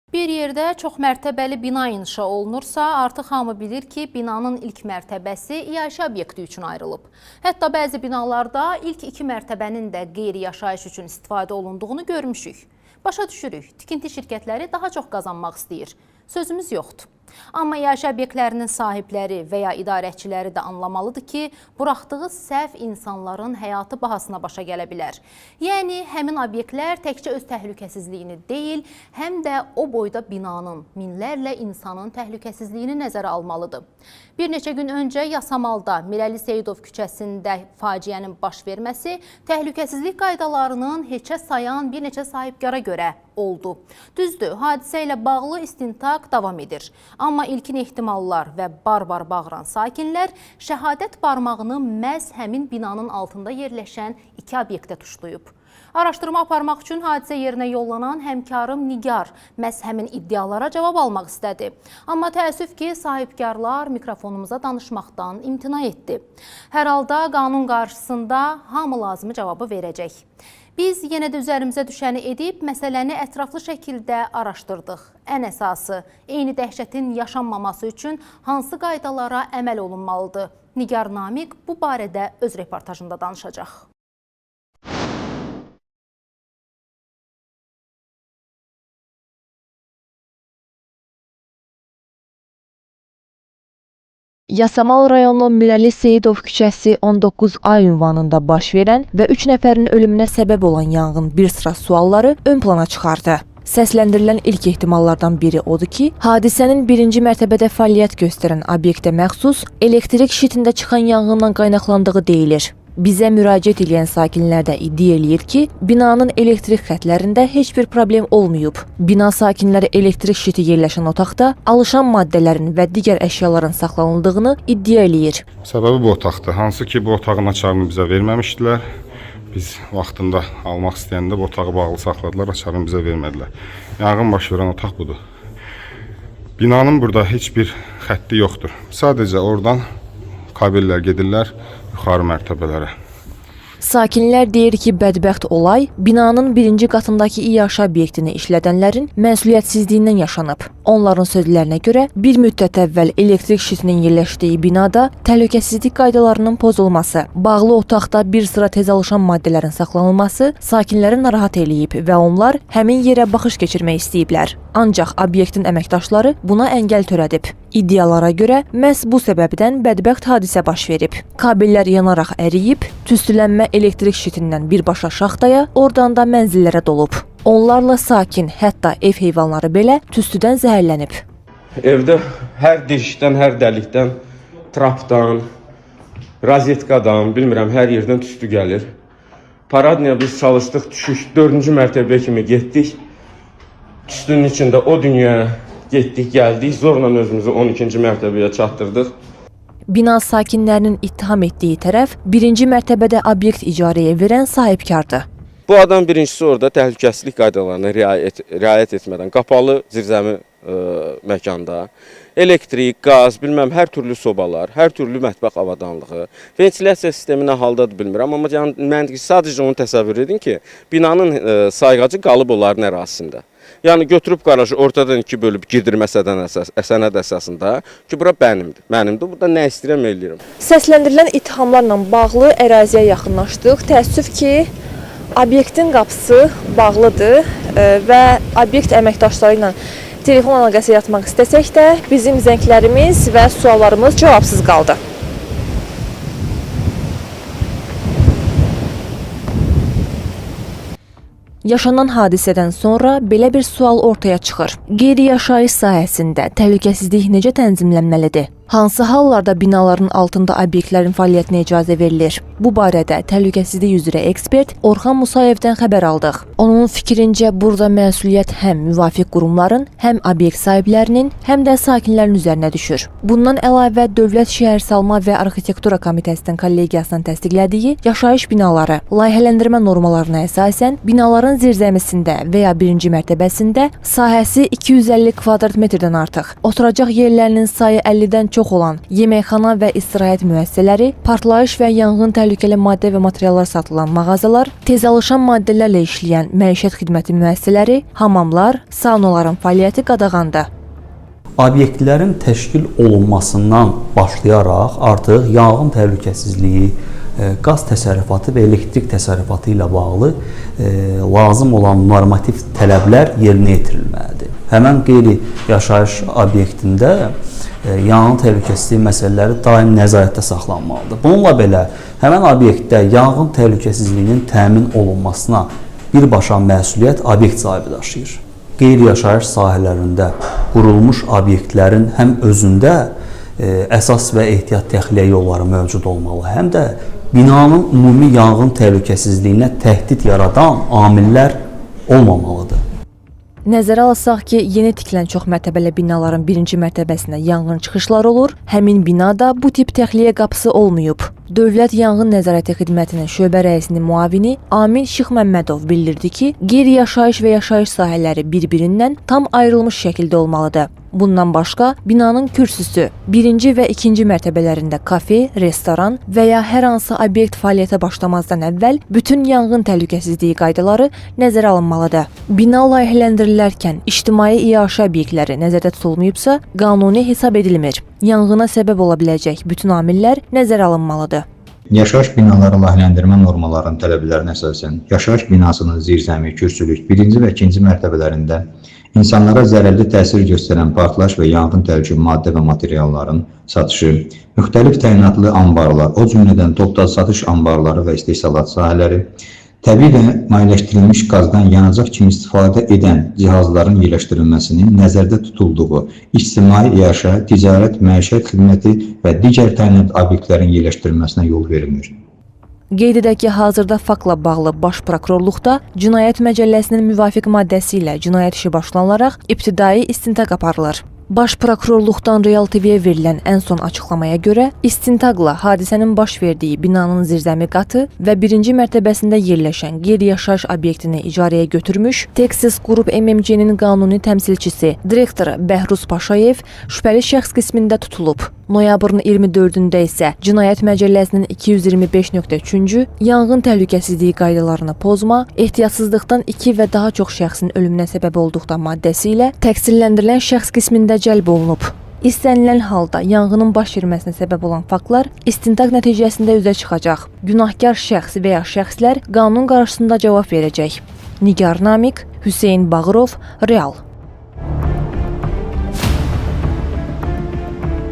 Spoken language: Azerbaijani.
Bir yerdə çoxmərtəbəli bina inşa olunursa, artıq hamı bilir ki, binanın ilk mərtəbəsi yaşayış obyekti üçün ayrılıb. Hətta bəzi binalarda ilk 2 mərtəbənin də qeyri-yaşayış üçün istifadə olunduğunu görmüşük. Başa düşürük, tikinti şirkətləri daha çox qazanmaq istəyir. Sözümüz yoxdur. Amma yaşayış obyektlərinin sahibləri və ya idarəçiləri də anlamalıdır ki, buraxdığı səhv insanların həyatı bahasına başa gələ bilər. Yəni, həmin obyektlər təkcə öz təhlükəsizliyini deyil, həm də o boyda binanın, minlərlə insanın təhlükəsizliyini nəzərə almalıdır. Bir neçə gün öncə Yasamalda Mirəli Seyidov küçəsində faciənin baş verməsi təhlükəsizlik qaydalarının heçə sayan bir neçə sahibkara görə oldu. Düzdür, hadisə ilə bağlı istintaq davam edir. Amma ilkin ehtimallar və barbar bağıran sakinlər şəhadət barmağını məhz həmin binanın altında yerləşən 2 obyektə tuşlayıb. Araşdırma aparmaq üçün hadisə yerinə yollanan həmkarım Nigar məhz həmin iddialara cavab almaq istədi. Amma təəssüf ki, sahibkarlar mikrofonumuza danışmaqdan imtina etdi. Hər halda qanun qarşısında hamı lazımı cavabı verəcək. Biz yenə də üzərimizə düşəni edib, məsələni ətraflı şəkildə araşdırdıq. Ən əsası, eyni dəhşətin yaşanmaması üçün hansı qaydalara əməl olunmalıdır? Nigar Namiq bu barədə öz reportajında danışacaq. Yasamal rayonu Mirəli Seyidov küçəsi 19A ünvanında baş verən və 3 nəfərin ölümünə səbəb olan yanğın bir sıra sualları ön plana çıxardı. Səsləndirilən ilk ehtimallardan biri odur ki, hadisənin birinci mərtəbədə fəaliyyət göstərən obyektə məxsus elektrik şitində çıxan yanğından qaynaqlandığı deyilir. Bizə müraciət edən sakinlər də iddia eləyir ki, binanın elektrik xətlərində heç bir problem olmayıb. Bina sakinləri elektrik şiti yerləşən otaqda alışan maddələrin və digər əşyaların saxlanıldığını iddia eləyir. Səbəbi bu otaqdır. Hansı ki, bu otağın açarını bizə verməmişdilər. Biz vaxtında almaq istəyəndə bu otağı bağlı saxladılar, açarını bizə vermədilər. Yanğın baş verən otaq budur. Binanın burada heç bir xətti yoxdur. Sadəcə oradan kabellər gedirlər yuxarı mərtəbələrə. Sakinlər deyir ki, bədbəxt olay binanın birinci qatındakı yaşayış obyektini işlədənlərin məsuliyyətsizliyindən yaşanıb. Onların sözlərinə görə bir müddət əvvəl elektrik şitinin yerləşdiyi binada təhlükəsizlik qaydalarının pozulması, bağlı otaqda bir sıra tez alışan maddələrin saxlanılması sakinləri narahat eləyib və onlar həmin yerə baxış keçirmək istəyiblər. Ancaq obyektin əməkdaşları buna əngəl törədib. İddialara görə məhz bu səbəbdən bədbəxt hadisə baş verib. Kabellər yanaraq əriyib, tüstülənmə elektrik şitindən birbaşa şaxtaya, oradan da mənzillərə dolub. Onlarla sakin, hətta ev heyvanları belə tüstüdən zəhərlənib. Evdə hər deşikdən, hər dəlikdən, trapdan, rozetkadan, bilmirəm, hər yerdən tüstü gəlir. Paradniya biz çalışdıq, düşük 4-cü mərtəbəyə kimi getdik. Tüstünün içində o dünyaya getdik, gəldik, zorla özümüzü 12-ci mərtəbəyə çatdırdıq. Bina sakinlərinin ittiham etdiyi tərəf birinci mərtəbədə obyekt icarəyə verən sahibkardır. Bu adam birincisi orada təhlükəsizlik qaydalarına riayət etmədən qapalı zirzəmi məkanda elektrik, qaz, bilməm, hər türlü sobalar, hər türlü mətbəx avadanlığı, ventilasiya sistemi nə haldadır bilmirəm, amma mən sadəcə onu təsəvvür edin ki, binanın sayğacı qalıb onların ərazisində. Yəni götürüb qarajı ortadan 2 bölüb girdirmə sənəd əsasında ki, bura mənimdir. Burada nə istəyirəm, eləyirəm. Səsləndirilən ittihamlarla bağlı əraziyə yaxınlaşdıq. Təəssüf ki, obyektin qapısı bağlıdır və obyekt əməkdaşları ilə telefon əlaqəsi yaratmaq istəsək də bizim zənglərimiz və suallarımız cavabsız qaldı. Yaşanan hadisədən sonra belə bir sual ortaya çıxır. Qeyri-yaşayış sahəsində təhlükəsizlik necə tənzimlənməlidir? Hansı hallarda binaların altında obyektlərin fəaliyyətinə icazə verilir? Bu barədə təhlükəsizlik üzrə ekspert Orxan Musayevdən xəbər aldıq. Onun fikrincə, burada məsuliyyət həm müvafiq qurumların, həm obyekt sahiblərinin, həm də sakinlərin üzərinə düşür. Bundan əlavə, Dövlət Şəhərsalma və Arxitektura Komitəsinin kollegiyasının təsdiqlədiyi yaşayış binaları layihələndirmə normalarına əsasən binaların zirzəmisində və ya birinci mərtəbəsində sahəsi 250 kvadrat metrdən artıq, oturacaq yerlərinin sayı 50-dən çox olan yeməkxana və istirahət müəssisələri, partlayış və yanğın təhlükəli maddə və materiallar satılan mağazalar, tez alışan maddələrlə işləyən məişət xidməti müəssisələri, hamamlar, saunaların fəaliyyəti qadağandır. Obyektlərin təşkil olunmasından başlayaraq artıq yanğın təhlükəsizliyi, qaz təsərrüfatı və elektrik təsərrüfatı ilə bağlı lazım olan normativ tələblər yerinə yetirilməlidir. Həmən qeyri-yaşayış obyektində yanğın təhlükəsizliyi məsələləri daim nəzarətdə saxlanmalıdır. Bununla belə, həmən obyektdə yanğın təhlükəsizliyinin təmin olunmasına birbaşa məsuliyyət obyekt sahibi daşıyır. Qeyri-yaşayış sahələrində qurulmuş obyektlərin həm özündə əsas və ehtiyat təxliyə yolları mövcud olmalı, həm də binanın ümumi yanğın təhlükəsizliyinə təhdid yaradan amillər olmamalıdır. Nəzərə alsaq ki, yeni tikilən çoxmərtəbəli binaların birinci mərtəbəsinə yanğın çıxışları olur, həmin binada bu tip təxliyə qapısı olmayıb. Dövlət Yanğın Nəzarəti Xidmətinin şöbə rəisinin müavini Amin Şıxməmmədov bildirdi ki, qeyri-yaşayış və yaşayış sahələri bir-birindən tam ayrılmış şəkildə olmalıdır. Bundan başqa, binanın kürsüsü, birinci və ikinci mərtəbələrində kafe, restoran və ya hər hansı obyekt fəaliyyətə başlamazdan əvvəl bütün yanğın təhlükəsizliyi qaydaları nəzərə alınmalıdır. Bina layihələndirilərkən ictimai iaşə obyektləri nəzərdə tutulmayıbsa, qanuni hesab edilmir. Yanğına səbəb ola biləcək bütün amillər nəzərə alınmalıdır. Yaşayış binaları layihələndirmə normalarının tələblərinə əsasən yaşayış binasının zirzəmi, kürsülük, birinci və ikinci mərtəbələrində insanlara zərərli təsir göstərən partlayış və yanğın təhlükəli maddə və materialların satışı, müxtəlif təyinatlı anbarlar, o cümlədən topdan satış anbarları və istehsalat sahələri, təbii və maliyyələşdirilmiş qazdan yanacaq kimi istifadə edən cihazların yerləşdirilməsinin nəzərdə tutulduğu ictimai iaşə, ticarət, məişət xidməti və digər təyinat obyektlərin yerləşdirilməsinə yol verilmir. Qeyd edək ki, hazırda faktla bağlı Baş Prokurorluqda Cinayət Məcəlləsinin müvafiq maddəsi ilə cinayət işi başlanılaraq ibtidai istintaq aparılır. Baş Prokurorluqdan Real TV-yə verilən ən son açıqlamaya görə, istintaqla hadisənin baş verdiyi binanın zirzəmi qatı və birinci mərtəbəsində yerləşən qeyri-yaşayış obyektini icarəyə götürmüş, Texas Qrup MMC-nin qanuni təmsilçisi, direktoru Bəhruz Paşayev şübhəli şəxs qismində tutulub. Noyabrın 24-də isə Cinayət Məcəlləsinin 225.3-cü yanğın təhlükəsizliyi qaydalarını pozma, ehtiyatsızlıqdan 2 və daha çox şəxsin ölümünə səbəb olduqda maddəsi ilə təqsirləndirilən şəxs qismində cəlb olunub. İstənilən halda yanğının baş verməsinə səbəb olan faktlar istintaq nəticəsində üzə çıxacaq. Günahkar şəxs və ya şəxslər qanun qarşısında cavab verəcək. Nigar Namik, Hüseyn Bağırov, Real.